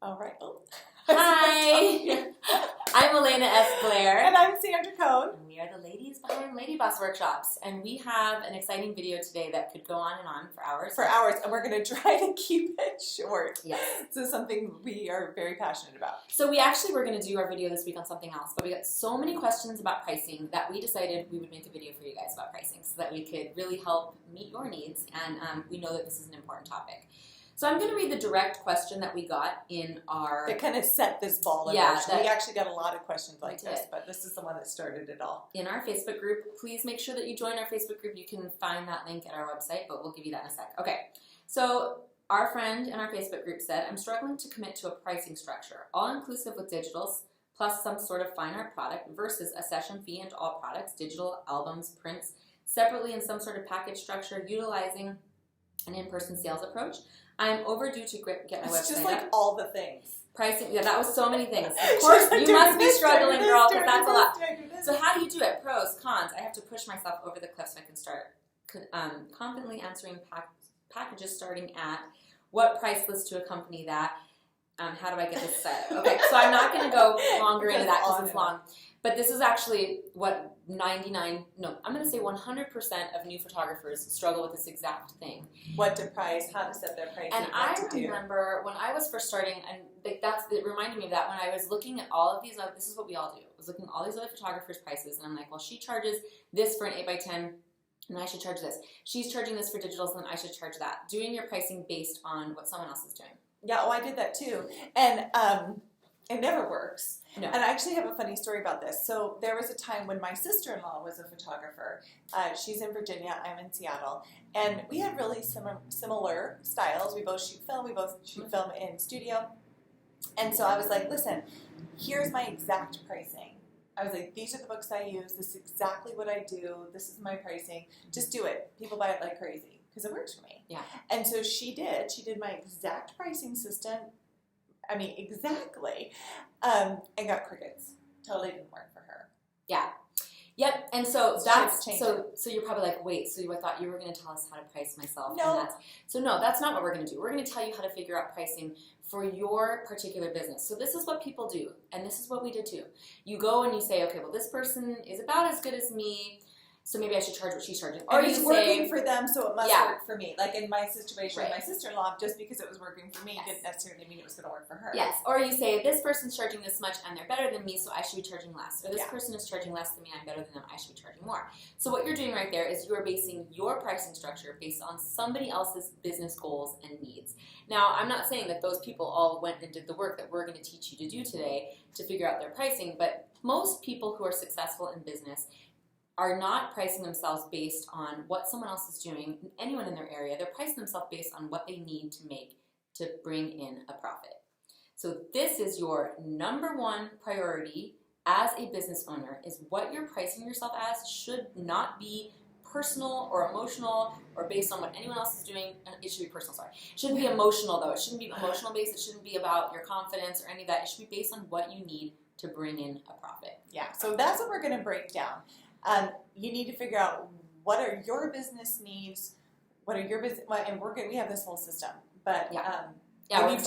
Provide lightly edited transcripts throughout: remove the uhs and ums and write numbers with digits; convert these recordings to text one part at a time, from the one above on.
All right. Oh. Hi, I'm Elena S. Blair. And I'm Sandra Coan. And we are the ladies behind Lady Boss Workshops. And we have an exciting video today that could go on and on for hours. And we're going to try to keep it short. Yes. This is something we are very passionate about. So we actually were going to do our video this week on something else, but we got so many questions about pricing that we decided we would make a video for you guys about pricing so that we could really help meet your needs. And we know that this is an important topic. So I'm going to read the direct question that we got in our... That kind of set this ball in motion. We actually got a lot of questions like this, but this is the one that started it all. In our Facebook group. Please make sure that you join our Facebook group. You can find that link at our website, but we'll give you that in a sec. Okay, so our friend in our Facebook group said, I'm struggling to commit to a pricing structure, all-inclusive with digitals, plus some sort of fine art product versus a session fee into all products, digital, albums, prints, separately in some sort of package structure, utilizing an in-person sales approach. I'm overdue to get my website It's just like all the things. Pricing, yeah, that was so many things. Of course, you must be struggling, girl, because that's a lot. So how do you do it? Pros, cons. I have to push myself over the cliff so I can start confidently answering packages starting at what price list to accompany that. How do I get this set? Okay, so I'm not going to go longer into that because it's long. But this is actually what 100% of new photographers struggle with this exact thing. What to price, how to set their pricing, and I remember when I was first starting, and it reminded me of that when I was looking at all of these, this is what we all do. I was looking at all these other photographers' prices, and I'm like, well, she charges this for an 8x10, and I should charge this. She's charging this for digitals, and then I should charge that. Doing your pricing based on what someone else is doing. Yeah, I did that too. And it never works. No. And I actually have a funny story about this. So there was a time when my sister-in-law was a photographer. She's in Virginia, I'm in Seattle. And we had really similar styles. We both shoot film. We both shoot film in studio. And so I was like, listen, here's my exact pricing. I was like, these are the books I use. This is exactly what I do. This is my pricing. Just do it. People buy it like crazy because it works for me. Yeah. And so she did. She did my exact pricing system. I mean, exactly. And got crickets. Totally didn't work for her. Yeah. Yep. And so that's so you're probably like, wait, so I thought you were going to tell us how to price myself. No. And no, that's not what we're going to do. We're going to tell you how to figure out pricing for your particular business. So this is what people do, and this is what we did too. You go and you say, okay, well, this person is about as good as me, so maybe I should charge what she's charging. Or it's working for them, so it must work for me. Like in my situation with my sister-in-law, just because it was working for me didn't necessarily mean it was going to work for her. Yes. Or you say, this person's charging this much and they're better than me, so I should be charging less. Or this person is charging less than me, I'm better than them, I should be charging more. So what you're doing right there is you're basing your pricing structure based on somebody else's business goals and needs. Now, I'm not saying that those people all went and did the work that we're going to teach you to do today to figure out their pricing, but most people who are successful in business are not pricing themselves based on what someone else is doing, anyone in their area. They're pricing themselves based on what they need to make to bring in a profit. So this is your number one priority as a business owner, is what you're pricing yourself as should not be personal or emotional or based on what anyone else is doing. It should be personal, sorry. It shouldn't be emotional though. It shouldn't be emotional based. It shouldn't be about your confidence or any of that. It should be based on what you need to bring in a profit. Yeah, so that's what we're going to break down. You need to figure out what are your business needs, what are your business, and we have this whole system. But when you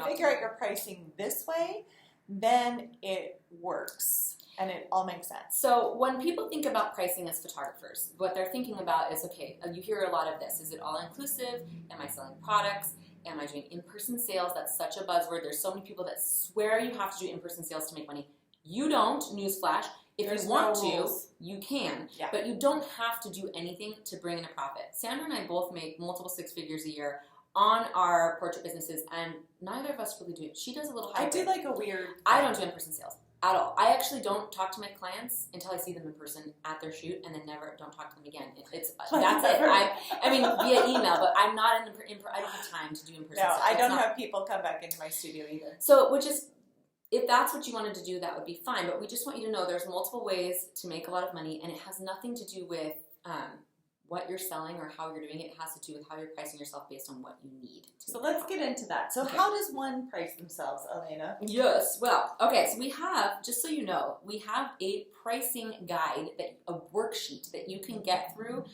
figure out your pricing this way, then it works and it all makes sense. So when people think about pricing as photographers, what they're thinking about is, okay, you hear a lot of this. Is it all inclusive? Am I selling products? Am I doing in-person sales? That's such a buzzword. There's so many people that swear you have to do in-person sales to make money. You don't, newsflash. If you want to, you can, but you don't have to do anything to bring in a profit. Sandra and I both make multiple six figures a year on our portrait businesses, and neither of us really do it. She does a little hybrid. I do like a weird... I don't do in-person sales at all. I actually don't talk to my clients until I see them in person at their shoot, and then don't talk to them again. That's it. I mean, via email, but I'm not I don't have time to do in-person sales. No, I don't have people come back into my studio either. So, if that's what you wanted to do, that would be fine. But we just want you to know there's multiple ways to make a lot of money, and it has nothing to do with what you're selling or how you're doing it. It has to do with how you're pricing yourself based on what you need. So let's get into that. So how does one price themselves, Elena? Yes. Well, okay. So we have, just so you know, we have a pricing guide, a worksheet that you can get through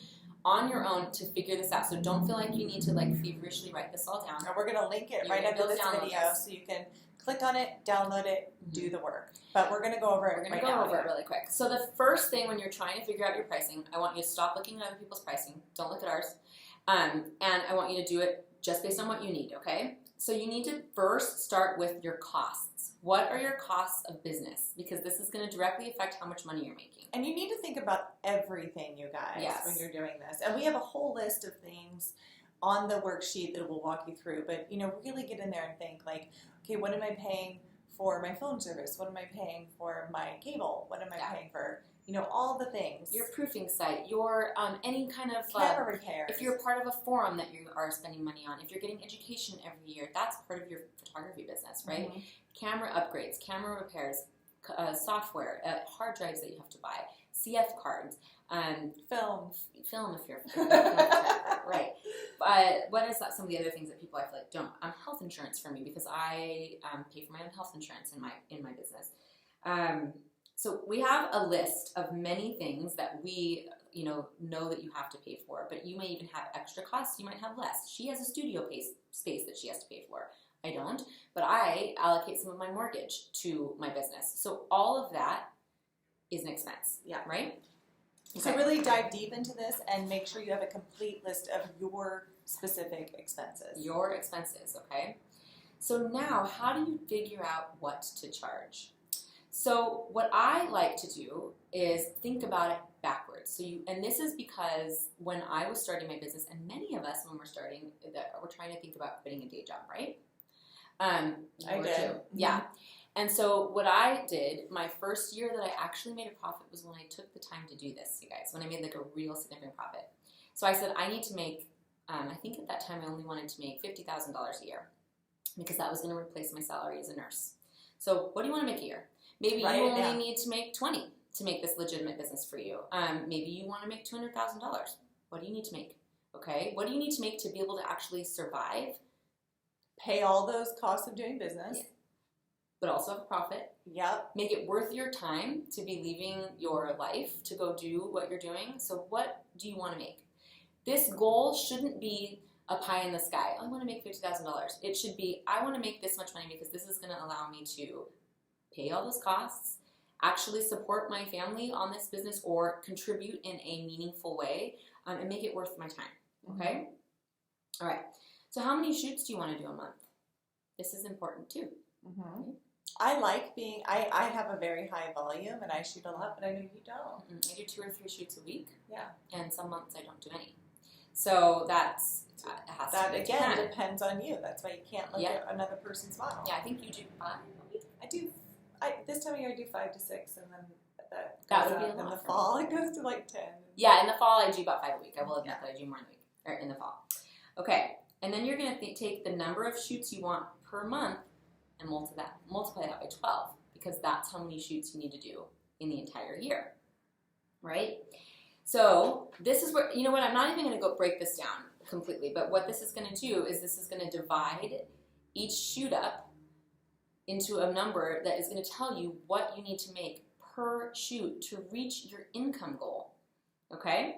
on your own to figure this out. So don't feel like you need to like feverishly write this all down. And we're going to link it You're right gonna under be this able to download video this. so you can click on it, download it, do the work. But we're going to go over it We're going right to go now. over it really quick. So the first thing when you're trying to figure out your pricing, I want you to stop looking at other people's pricing. Don't look at ours. And I want you to do it just based on what you need, okay? So you need to first start with your costs. What are your costs of business? Because this is going to directly affect how much money you're making. And you need to think about everything, you guys, when you're doing this. And we have a whole list of things on the worksheet that we'll walk you through. But, really get in there and think like, okay, what am I paying for my phone service? What am I paying for my cable? What am I paying for, all the things. Your proofing site, your any kind of camera repairs. If you're part of a forum that you are spending money on, if you're getting education every year, that's part of your photography business, right? Mm-hmm. Camera upgrades, camera repairs, software, hard drives that you have to buy, CF cards, film if you're right. But what is that? Some of the other things that people I feel like don't. Health insurance for me because I pay for my own health insurance in my business. So we have a list of many things that we know that you have to pay for, but you may even have extra costs. You might have less. She has a studio space that she has to pay for. I don't, but I allocate some of my mortgage to my business. So all of that is an expense. Yeah. Right? Okay. So really dive deep into this and make sure you have a complete list of your specific expenses. Your expenses, okay? So now, how do you figure out what to charge? So what I like to do is think about it backwards. And this is because when I was starting my business, and many of us when we're starting, that we're trying to think about quitting a day job, right? I did. Yeah. And so what I did, my first year that I actually made a profit was when I took the time to do this, you guys, when I made like a real significant profit. So I said I need to make, I think at that time I only wanted to make $50,000 a year because that was going to replace my salary as a nurse. So what do you want to make a year? Maybe you only need to make 20 to make this legitimate business for you. Maybe you want to make $200,000. What do you need to make? Okay. What do you need to make to be able to actually survive? Pay all those costs of doing business. Yeah. But also have a profit. Yep. Make it worth your time to be leaving your life to go do what you're doing. So what do you want to make? This goal shouldn't be a pie in the sky. I want to make $50,000. It should be, I want to make this much money because this is going to allow me to pay all those costs, actually support my family on this business or contribute in a meaningful way and make it worth my time. Okay? Mm-hmm. All right. So how many shoots do you want to do a month? This is important too. Mm-hmm. I like being, I have a very high volume and I shoot a lot, but I know you don't. Mm-hmm. I do 2 or 3 shoots a week. Yeah. And some months I don't do any. So that's, that again depends on you. That's why you can't look at another person's model. Yeah, I think you do 5. This time of year I do 5 to 6 and then that would be a lot. In the fall it goes to like 10. Yeah, in the fall I do about 5 a week. I will admit that I do more in the week, or in the fall. Okay, and then you're going to take the number of shoots you want per month and multiply that by 12 because that's how many shoots you need to do in the entire year, right? So this is where, you know what, I'm not even going to go break this down completely, but what this is going to do is this is going to divide each shoot up into a number that is going to tell you what you need to make per shoot to reach your income goal, okay?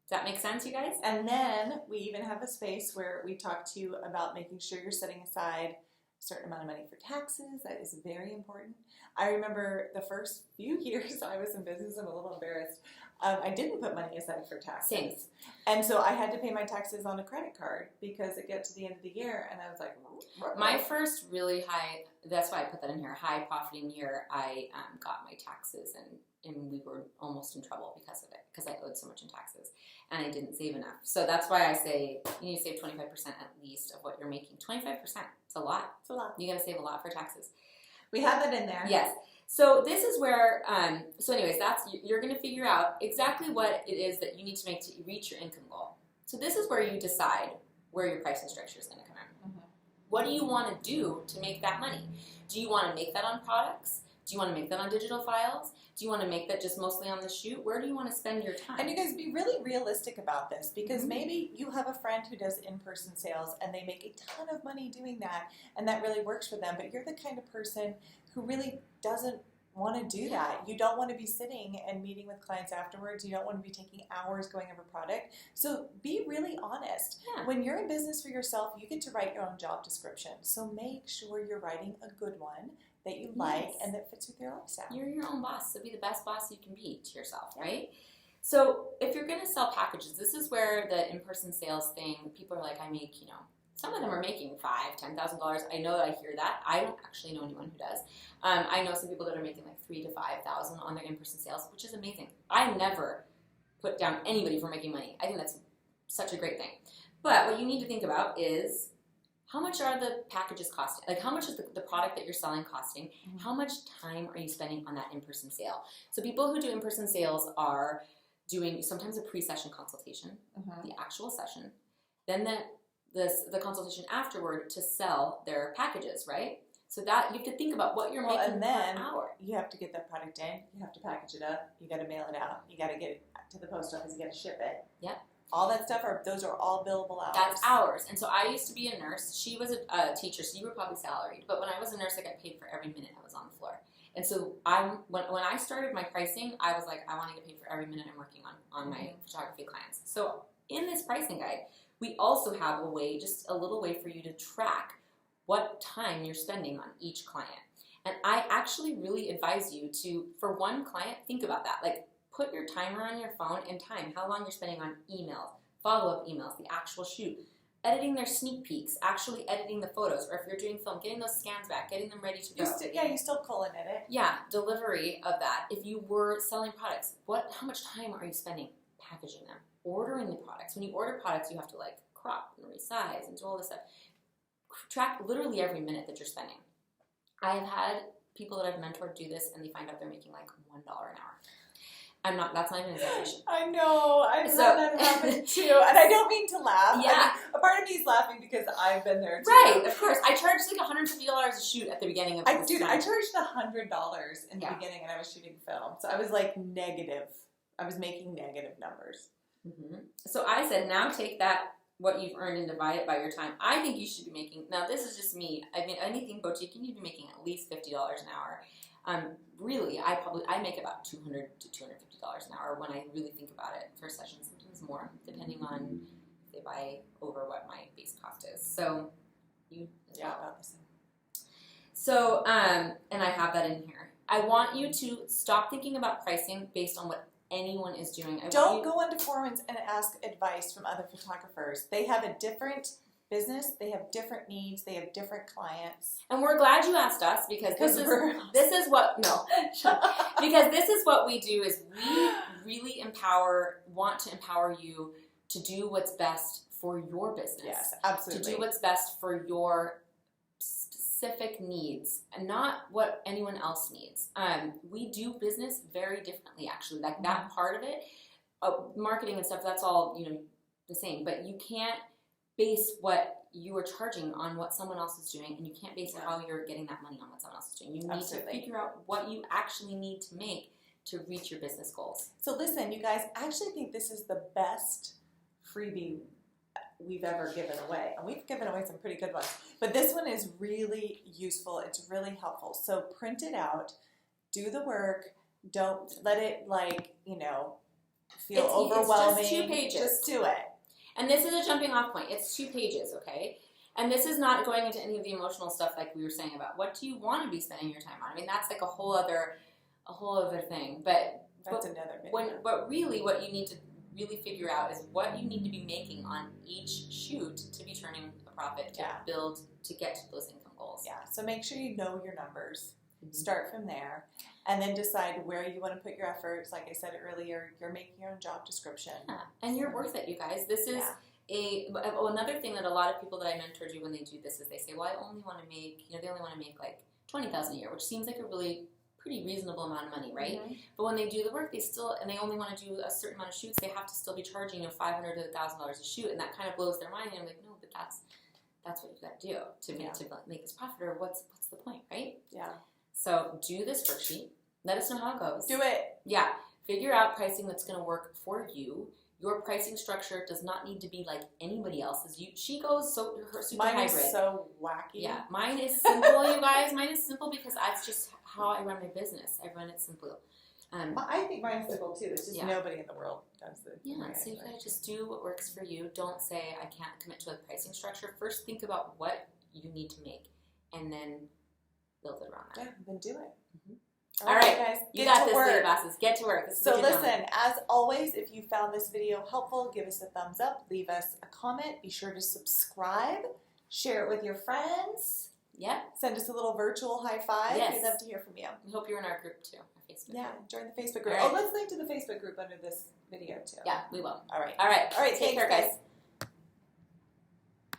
Does that make sense, you guys? And then we even have a space where we talk to you about making sure you're setting aside a certain amount of money for taxes. That is very important. I remember the first few years I was in business, I'm a little embarrassed, I didn't put money aside for taxes. Same. And so I had to pay my taxes on a credit card because it got to the end of the year and I was like, my first really high, that's why I put that in here, high profiting year, I got my taxes and we were almost in trouble because of it, because I owed so much in taxes and I didn't save enough. So that's why I say you need to save 25% at least of what you're making. 25%, it's a lot. It's a lot. You got to save a lot for taxes. We have that in there. Yes. So this is where, so anyways, you're going to figure out exactly what it is that you need to make to reach your income goal. So this is where you decide where your pricing structure is going to come in. Mm-hmm. What do you want to do to make that money? Do you want to make that on products? Do you want to make that on digital files? Do you want to make that just mostly on the shoot? Where do you want to spend your time? And you guys be really realistic about this because maybe you have a friend who does in-person sales and they make a ton of money doing that and that really works for them, but you're the kind of person who really doesn't want to do that. You don't want to be sitting and meeting with clients afterwards. You don't want to be taking hours going over product. So be really honest. Yeah. When you're in business for yourself, you get to write your own job description. So make sure you're writing a good one that you like and that fits with your lifestyle. You're your own boss, so be the best boss you can be to yourself, right? So if you're going to sell packages, this is where the in-person sales thing, people are like, I make, some of them are making $5,000, $10,000. I know that I hear that. I don't actually know anyone who does. I know some people that are making like $3,000 to $5,000 on their in-person sales, which is amazing. I never put down anybody for making money. I think that's such a great thing. But what you need to think about is, how much are the packages costing? Like, how much is the product that you're selling costing? Mm-hmm. How much time are you spending on that in-person sale? So people who do in-person sales are doing sometimes a pre-session consultation, the actual session, then the consultation afterward to sell their packages, right? So that you have to think about what you're making and then per hour. You have to get that product in. You have to package it up. You got to mail it out. You got to get it to the post office. You got to ship it. Yep. All that stuff those are all billable hours. That's hours. And so I used to be a nurse. She was a teacher, so you were probably salaried. But when I was a nurse, I got paid for every minute I was on the floor. And so when I started my pricing, I was like, I want to get paid for every minute I'm working on my photography clients. So in this pricing guide, we also have a way, just a little way for you to track what time you're spending on each client. And I actually really advise you to, for one client, think about that. Like, put your timer on your phone and time how long you're spending on emails, follow-up emails, the actual shoot, editing their sneak peeks, actually editing the photos, or if you're doing film, getting those scans back, getting them ready to go. You still colon edit. Yeah, delivery of that. If you were selling products, how much time are you spending packaging them, ordering the products? When you order products, you have to like crop and resize and do all this stuff. Track literally every minute that you're spending. I have had people that I've mentored do this, and they find out they're making like $1 an hour. That's not even an exaggeration. I know. I've had that happen too. And I don't mean to laugh. Yeah. I mean, a part of me is laughing because I've been there too. Right, of course. I charged like $150 a shoot at the beginning of this. I charged $100 in the beginning, and I was shooting film. So I was like negative. I was making negative numbers. Mm-hmm. So I said, now take that, what you've earned, and divide it by your time. I think you should be making, now this is just me, I mean, anything boutique, you need to be making at least $50 an hour. Really, I make about $200 to $250 an hour when I really think about it for sessions, sometimes more, depending on if they buy over what my base cost is. So, About the same. So, and I have that in here. I want you to stop thinking about pricing based on what anyone is doing. Don't go into forums and ask advice from other photographers. They have a different business, they have different needs, they have different clients. And we're glad you asked us because because this is what we do is we really want to empower you to do what's best for your business. Yes, absolutely. To do what's best for your specific needs and not what anyone else needs. We do business very differently, actually. Like that part of it, marketing and stuff, that's all, the same. But you can't base what you are charging on what someone else is doing, and you can't base how you're getting that money on what someone else is doing. You need to figure out what you actually need to make to reach your business goals. So listen, you guys, I actually think this is the best freebie we've ever given away. And we've given away some pretty good ones. But this one is really useful. It's really helpful. So print it out. Do the work. Don't let it feel overwhelming. It's just 2 pages. Just do it. And this is a jumping off point. It's 2 pages, okay? And this is not going into any of the emotional stuff like we were saying about what do you want to be spending your time on. I mean, that's like a whole other thing. But that's another video. But really what you need to really figure out is what you need to be making on each shoot to be turning a profit, to build, to get to those income goals. Yeah, so make sure you know your numbers. Start from there, and then decide where you want to put your efforts. Like I said earlier, you're making your own job description. Yeah, and you're worth it, you guys. This is another thing that a lot of people that I mentor do when they do this is they say, well, I only want to make, they only want to make like $20,000 a year, which seems like a really pretty reasonable amount of money, right? Mm-hmm. But when they do the work, they only want to do a certain amount of shoots, they have to still be charging $500 to $1,000 a shoot, and that kind of blows their mind. And I'm like, no, but that's what you got to do to make this profit, or what's the point, right? Yeah. So do this worksheet. Let us know how it goes. Do it. Yeah. Figure out pricing that's going to work for you. Your pricing structure does not need to be like anybody else's. She goes her super mine hybrid. Mine is so wacky. Yeah. Mine is simple, you guys. Mine is simple because that's just how I run my business. I run it simply. I think mine's simple too. It's just nobody in the world does it. Yeah, so you gotta just do what works for you. Don't say I can't commit to a pricing structure. First, think about what you need to make, and then build it around that. Yeah, then do it. All right, guys, you got this, lady bosses. Get to work. So listen, as always, if you found this video helpful, give us a thumbs up, leave us a comment, be sure to subscribe, share it with your friends. Yep. Send us a little virtual high five. Yes. We'd love to hear from you. We hope you're in our group too, our Facebook Yeah, group. join the Facebook group. Right. Oh, let's link to the Facebook group under this video too. Yeah, we will. All right. All right. All right, Take care, guys.